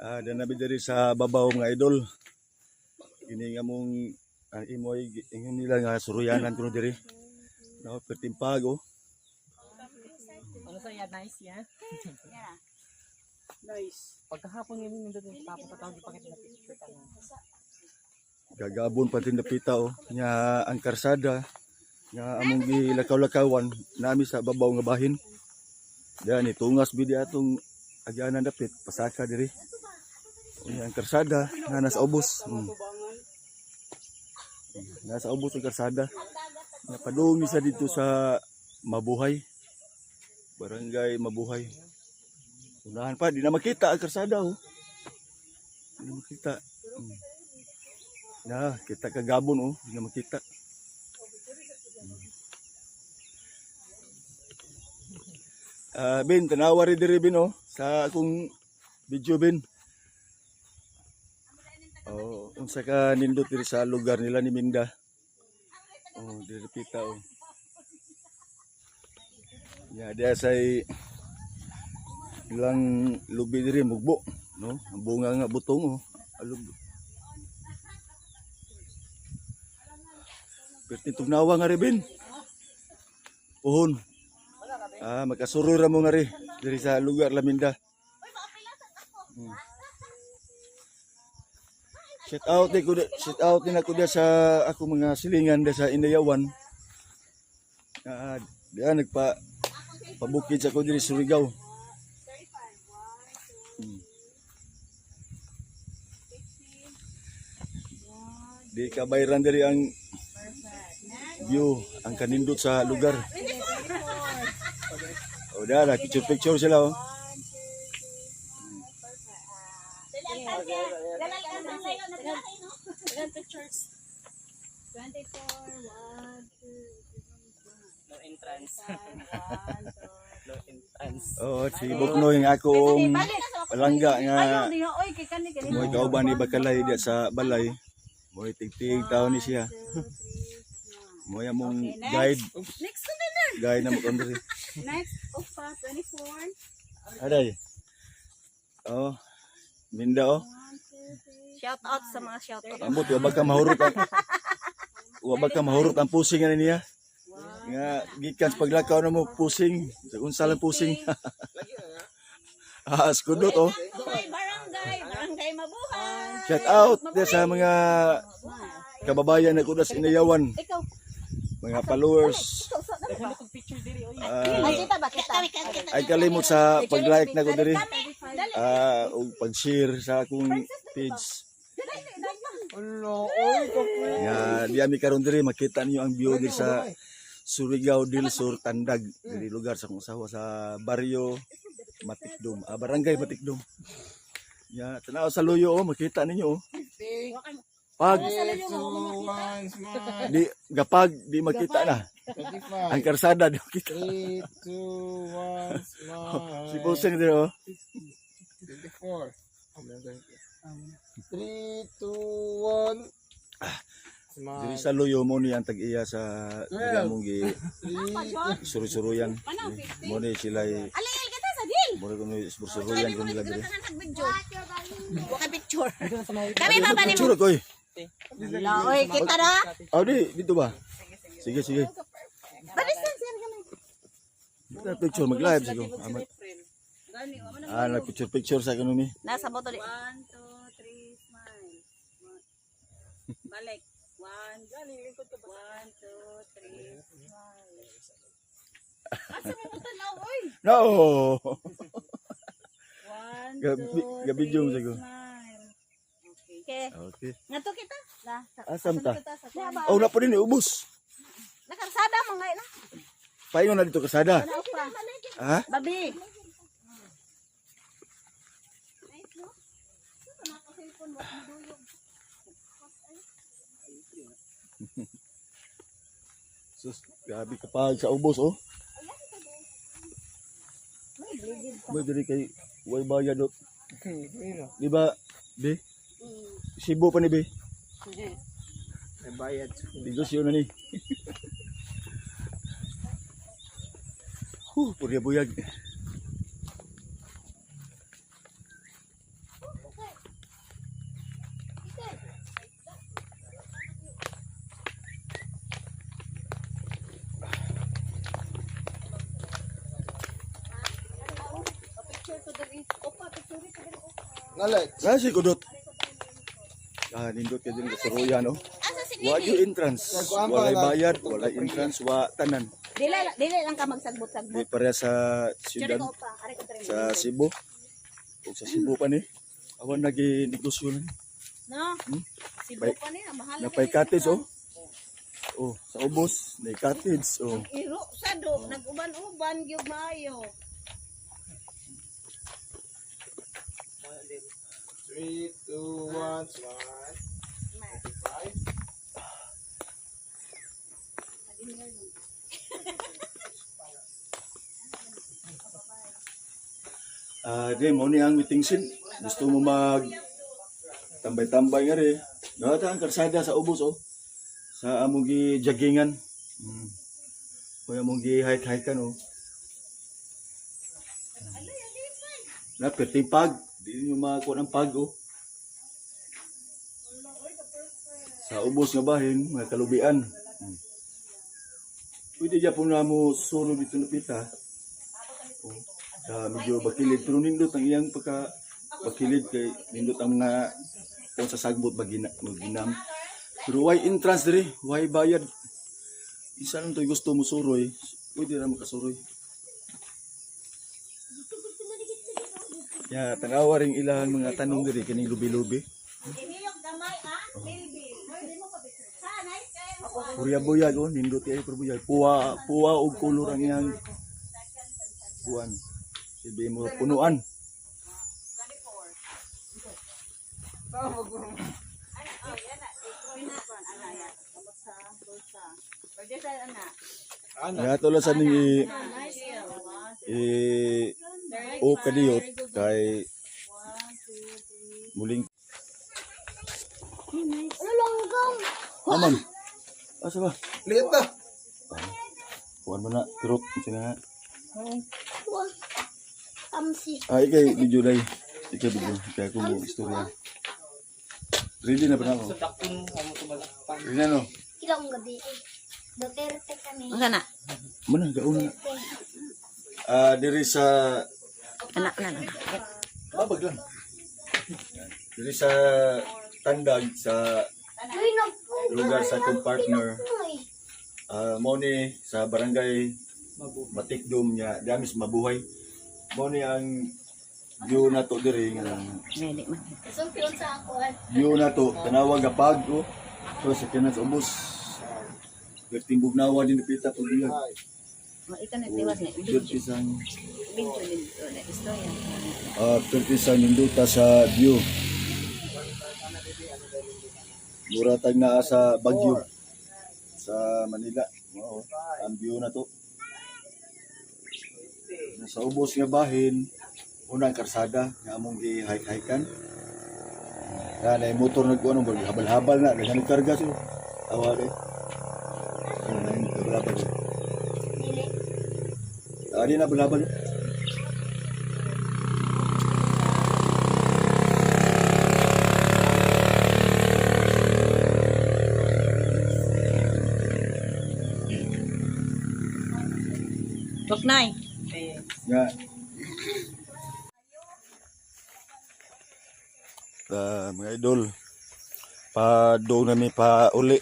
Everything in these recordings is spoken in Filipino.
Danabi diri sa babaw nga idol. Ini nga mong imoy ingon nila nga suruyanan kuno diri. No, pertimpag oh. Ano sa yan? Nice yan? Nice. Pagkahapon ngayon nandun yung tapos di pakit na picture ka lang. Gagabon pa din napita oh. Nya ang karsada nga among gilakaw-lakawan nami sa babaw nga bahin. Yan itungas bidi atong agyanan dapit pasaka diri. Ang karsada nga nasa ubos. Nasa ubos ang karsada. Napadungi sa dito sa Mabuhay. Barangay Mabuhay. Unahan pa, di na makita ang karsada oh. Di na makita. Kita kagabon oh, di na makita. Ben, tanawa rin diri Ben oh, sa akong video Ben. Oh, unsa ka nindot diri sa lugar nila ni Minda. Oh, diri kita oh. Ya, dia say ilang lubi diri mugbo, no? Ang bunga nga butong oh. Alub. Perti tugnawa nga ri Ben. Pohon. Magkasuro ra mo nga ri diri sa lugar Laminda. Shout out din ako dia sa ako mga silingan dia sa Indayawan. Dia pabukid sa ko diri Surigao. Di kabayran diri ang view, ang kanindot sa lugar. O dara, picture sila oh. Pictures. 24, 1, 2, No entrance. No entrance. Oh, si Buknoy nga akong palangga nga mo'y kauban ni Bakalay diya sa balay. Mo'y tigtig taon ni siya. Mo'y among guide. Next to dinner. Guide na mo kondiri. Next, Upa, 24. Aday. Oh, Minda oh. Shout out sa mga shout out. Ambot, wabag ka mahurot ang pusing nga niya. Nga gikan sa paglakaw na mo pusing. Sa unsa lang pusing. Skudot oh. Barangay Mabuhay. Shout out dia sa mga kababayan na kudas Inayawan. Mga followers. Ay kalimot sa pag-like na ko diri. O pag-share sa akong page. Diya mi karon diri makita niyo ang view diri sa Surigao del Sur Tandag, diri lugar sa kung usawa sa baryo Matikdom, barangay Matikdom. Ya, tanaw sa luyo oh, makita ninyo oh. Pag di gapag di makita na. Ang karsada di makita. 3, 2, 1, smile. Si Puseng diri oh. 24. 3, 2, 1. Smile. Diri sa luyo mo ni ang tag-iya sa diri mong gi 3, suru-suruyan. Mo ni sila Alay kita sa deal. mo ni suru-suruyan ko nila diri. Waka picture. Kami ba ba ni Picture ko eh. Oy, kita na. Oh, dito ba? Sige. Balisan siya kami. Picture mag-live siguro. Nag-picture sa kanumi. Nasa moto di. 1, 2, 3, smile. Balik. 1, 2, 3, smile. Asa mo tanaw oy? No. 1, 2, Gabi yung siguro. smile. Okay. Okay. Ngato kita. Asam ta? Oh, na po din ubos. Nakarsada mo ngay na. Paingon na dito kasada. Ha? Babi. Sus, grabe kapag sa ubos oh. May diri kay way bayad oh. Di ba? Be? Sibo pa ni be. may bayad. Negosyo na ni. Purya buyag. Ngalit. Nasi kudot. Nindot ka din sa Roya, no? Asa si Wa Nini? yung entrance. Walay bayad, walay entrance, wa tanan. Dili lang ka magsagbot-sagbot. Di pareha sa Chari siyudad, ko pa. Ari ko sa Cebu. Kung sa Cebu pa ni, awan nag-negosyo na. No? Cebu Pay- pa niya. Mahal na Napay cottage, oh. Oh, sa ubos, may cottage, oh. Iro, sado. Nag-uban-uban, yung mayo. 3, 2, 1, smile. 25. Di mo ni ang meeting scene. Gusto mo mag tambay-tambay nga rin. Nata ang karsada sa ubos, oh. Sa among gi-joggingan. Kaya among gi-hike-hikean, oh. Perting pag. Di nyo makakuha ng pag, oh. Sa ubos nga bahin, mga kalubian. Pwede dyan po na mo suro dito na pita. Oh. Medyo bakilid. Pero nindot ang iyang pagka bakilid kay nindot ang mga kung sa sagbot maginam. Pero why entrance diri? Why bayad? Isa lang to gusto mo suroy. Pwede na makasuroy. Ya, tanawa ring ilang mga tanong diri kining lubi-lubi. Ihiyok gamay, ah? Bilbil. Sanay, kaya Buyag oh, nindot kay buyag. Puwa og kulor ang iyang buwan. Sabi mo punuan. Ya tulad sa ni o kadiyot kay muling aman. Asa ba? Liit na. Kuan mo na kirot sina. Tamsi. Ikay video dai. Ikay video kay ako mo istorya. Ready na ba na ako? Ready na no? Ilang gabi. Duterte kami. Ang na? Mana gauna. Diri sa Anak na. babag lang. Diri sa Tandag sa lugar sa akong partner. Mo ni sa barangay Matikdom niya, damis mabuhay. Mo ni ang view na to diri nga Hindi man. Sumpiyon sa ako. view na to tanawag gapag ko. So sa kinas ubos. Timbog nawa din pita pag diyan. Ikaw na tiwas na. Pertisang Video dito na istorya. pertisang ninduta sa view. Muratag na sa Baguio sa Manila. Oo, ang view na to. Sa ubos nga bahin, unang karsada nga among gi-hike-hikan. Na motor nagkuano ba habal-habal na naghanap karga siya. Awa de. Habal-habal. Ari na habal-habal. Tuknay. Nga. Mga idol, padong nami pa uli.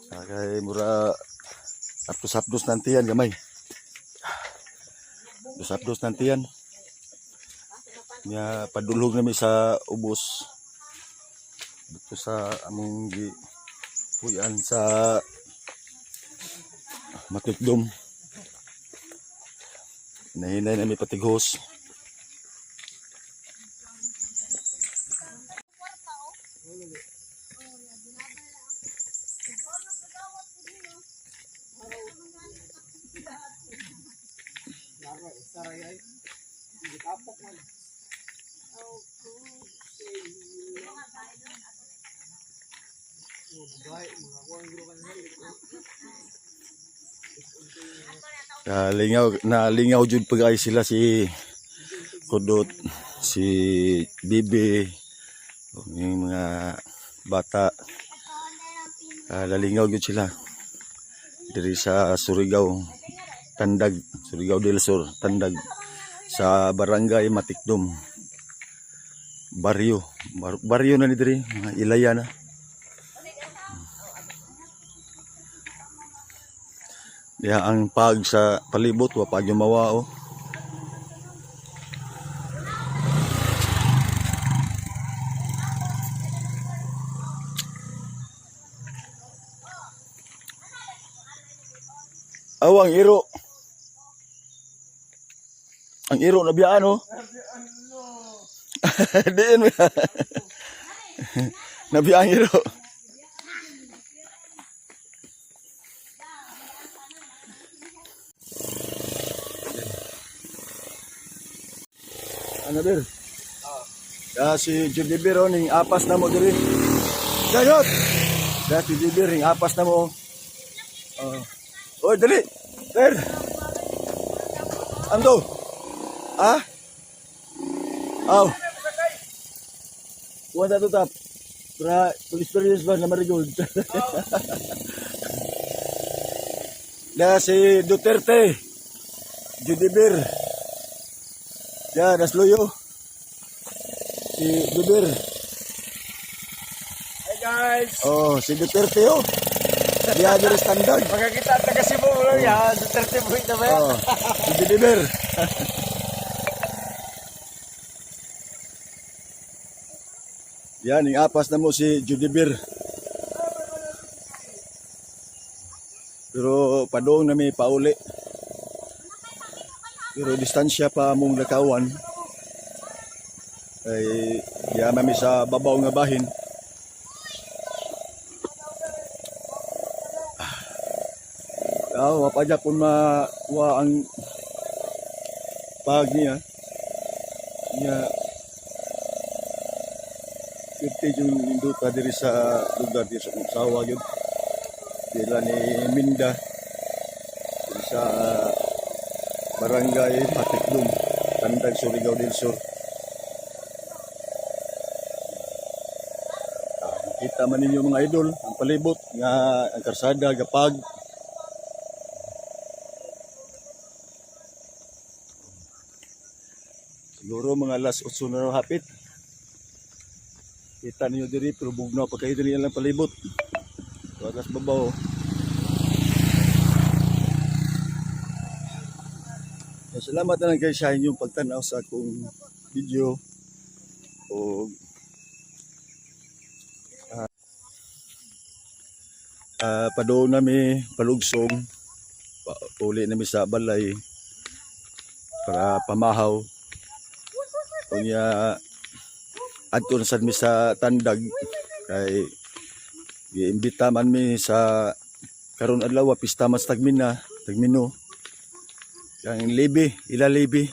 Kay mura apdos-apdos nantiyan gamay. Apdos-apdos nantiyan. Nya padulog nami sa ubos. Dito sa among puyan sa Matikdom. Nahinay nami patighos. Nalingaw jud pagay sila si Kudot, si Bibi, yung mga bata. Nalingaw jud sila diri sa Surigao, Tandag, Surigao del Sur, Tandag, sa barangay Matikdom. Baryo. Baryo na ni diri, mga ilaya na. Diya ang pag sa palibot wa pag mawao. Awang iro. Ang iro na biyaan oh. Diin mo. Nabiyang iro. Ano bir? Si Judy Bir ning apas na mo diri. Dayot. Si Judy Bir ning apas na mo. Oy, dali. Der. Ando. Ah? Aw. Kuha na tutap. Para tulis ba na marigod. Si Duterte. Judy Bir. Nasloyo. Si Duterte. Hey guys! Si Duterte oh. Dia dari standard. Magkakita at taga Cebu ulo yan. Sa 30 point na ba yan? Si Judy Yan, yung apas na mo si Judy Bir. Pero padong na may pauli. Pero distansya pa mong lakawan. Ay yaman mi sa babaw nga bahin. Wapadya kung makuha ang pag niya. Kirti yung induta diri sa lugar di sa Sawa yun. Sila ni Minda. Diri sa barangay Matikdom, Tandag, Surigao del Sur. Kita man ninyo mga idol, ang palibot nga ang karsada gapag. Siguro mga alas 8 na hapit. Kita niyo diri pero bugnaw pa kayo diri lang palibot. Alas babaw. Salamat na lang kayo sa inyong pagtanaw sa akong video. O padoon nami palugsong. Uli nami sa balay para pamahaw. Kunya adto na sad mi sa Tandag kay giimbita man mi sa karon adlaw pista mas tagmino yang ila libi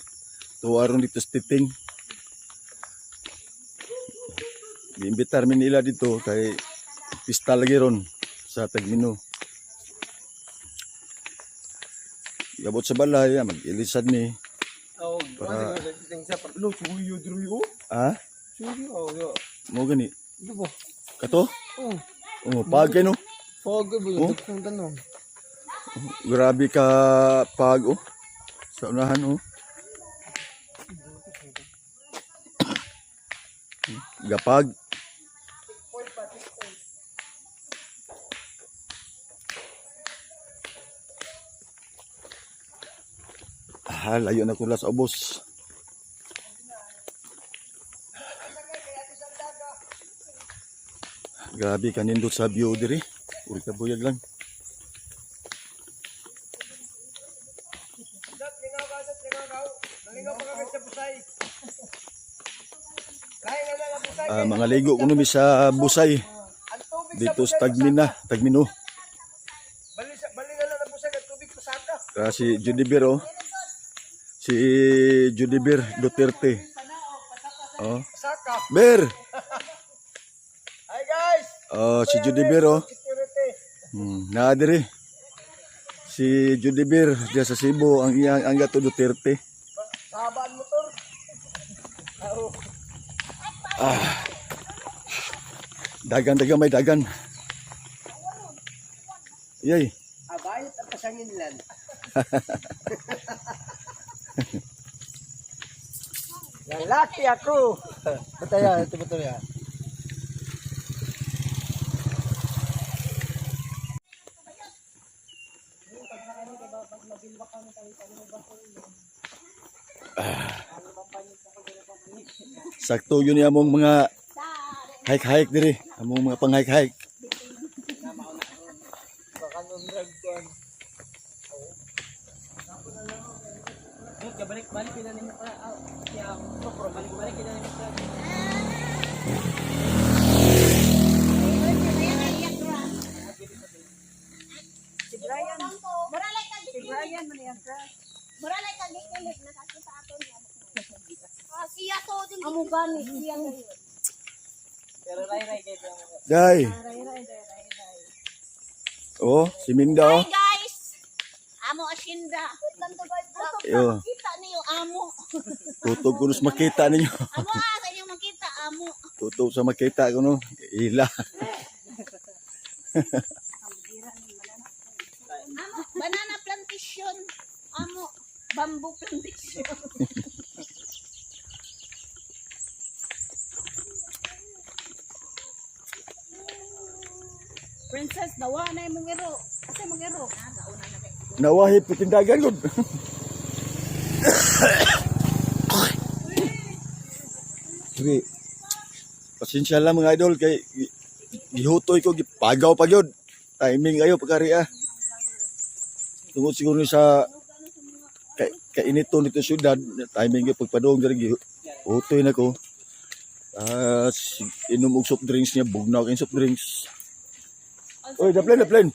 tuwaron dito sa Titing. Giimbitar mi nila dito kay pista lagi ron sa tagmino. Gabot sa balay mag-ilisad mi para mo gani. Kato? Pag no? Pag ba yung tanong? Grabe ka pag sa unahan Gapag. Layo na kula sa ubos. Grabe kanindot sa view diri. Uri ka buyag lang. Mga ligo kuno mi sa Busay. Dito sa Tagmino. Si Judy Bir Si Judy Bir Duterte. Bir. Hi guys! Si Judy Bir na diri. Si Judy Bir diya sa Cebu ang iyang anggato Duterte. Sahabaan motor. Dagan may dagan. Yay. Abayot ang pasangin lan. Lalaki ako. Bataya, ito betul ya. Sakto yun yung among mga hike-hike diri. Among mga pang-hike-hike. Balik kita ni mo ya pro balik kita ni mo. Si Brian. Muralay ka Si Brian man yan ka. Muralay ka gikilig nakakita ato niya. Siya to din. Amo gani siya ngayon. Pero ray kay Day. ray. Oh, si Minda oh. Hi guys. Amo asinda. Yo, Kita niyo amo. tutog ko sa makita ninyo. Amo sa inyo makita amo. Tutog sa makita ko no. Ila. Amo banana plantation. Amo bamboo plantation. Princess dawa na imong iro. Kasi mong iro. Nawahi pitindagan gud. Sige. Pasensya lang mga idol kay gihutoy ko gipagaw pa gyud. Timing ayo pagkariya. Tungod siguro sa kainito nito syudad, timing gyud pagpadong diri gihutoy na ko. Inom og soft drinks niya, bugnaw kay soft drinks. Oy, daplin.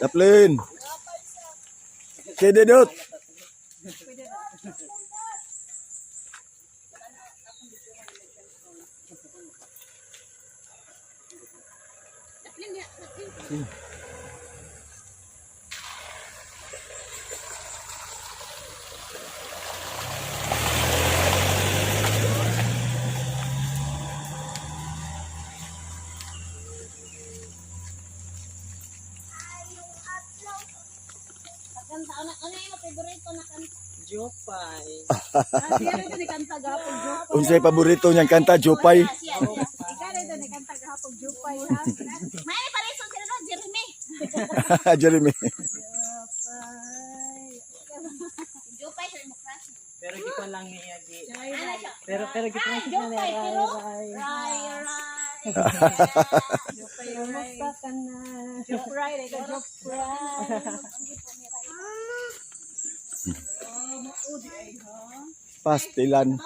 Daplin. Kede dot. Kanta ano yung favorito na kanta? Jopay. Siya rin ni kanta gapon Jopay. Unsay paborito niyang kanta, Jopay? Ikaw rin ni kanta gapon Jopay ha. May pareso sila no, Jeremy. Jeremy. Jopay sa demokrasi. Pero di ko lang niya di. Ano siya? Pero di ko lang siya Jopay pero ray. Jopay. Kumusta ka na? Jopay, Pastilan.